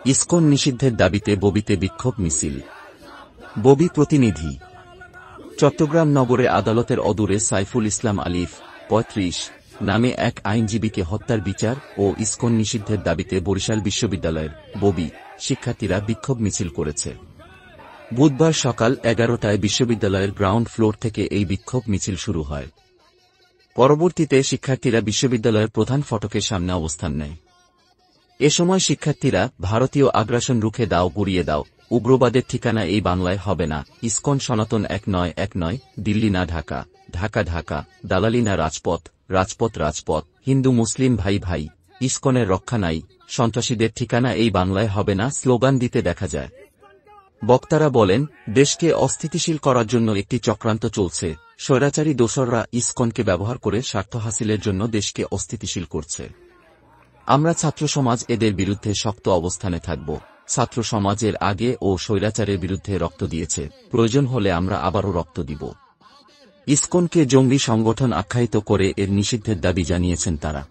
ISKCON নিষিদ্ধের দাবিতে ববিতে বিক্ষোভ মিছিল। ববি প্রতিনিধি। চট্টগ্রাম নগরে আদালতের অদূরে সাইফুল ইসলাম আলিফ ৩৫ নামে এক আইনজীবীকে হত্যার বিচার ও ইসকন নিষিদ্ধের দাবিতে বরিশাল বিশ্ববিদ্যালয়ের ববি শিক্ষার্থীরা বিক্ষোভ মিছিল করেছে। বুধবার সকাল ১১টায় বিশ্ববিদ্যালয়ের গ্রাউন্ড ফ্লোর থেকে এই বিক্ষোভ মিছিল শুরু হয়। পরবর্তীতে শিক্ষার্থীরা বিশ্ববিদ্যালয়ের প্রধান ফটকের সামনে অবস্থান নেয়। এ সময় শিক্ষার্থীরা ভারতীয় আগ্রাসন রুখে দাও, গুড়িয়ে দাও, উগ্রবাদের ঠিকানা এই বাংলায় হবে না, ইসকন সনাতন এক নয়, দিল্লি না ঢাকা, ঢাকা ঢাকা, দালালি না রাজপথ, রাজপথ রাজপথ, হিন্দু মুসলিম ভাই ভাই, ইসকনের রক্ষা নাই, সন্ত্রাসীদের ঠিকানা এই বাংলায় হবে না স্লোগান দিতে দেখা যায়। বক্তারা বলেন, দেশকে অস্থিতিশীল করার জন্য একটি চক্রান্ত চলছে। স্বৈরাচারী দোসররা ইসকনকে ব্যবহার করে স্বার্থ হাসিলের জন্য দেশকে অস্থিতিশীল করছে। আমরা ছাত্র সমাজ এদের বিরুদ্ধে শক্ত অবস্থানে থাকব। ছাত্র সমাজের আগে ও স্বৈরাচারের বিরুদ্ধে রক্ত দিয়েছে, প্রয়োজন হলে আমরা আবারও রক্ত দিব। ইসকনকে জঙ্গি সংগঠন আখ্যায়িত করে এর নিষিদ্ধের দাবি জানিয়েছেন তারা।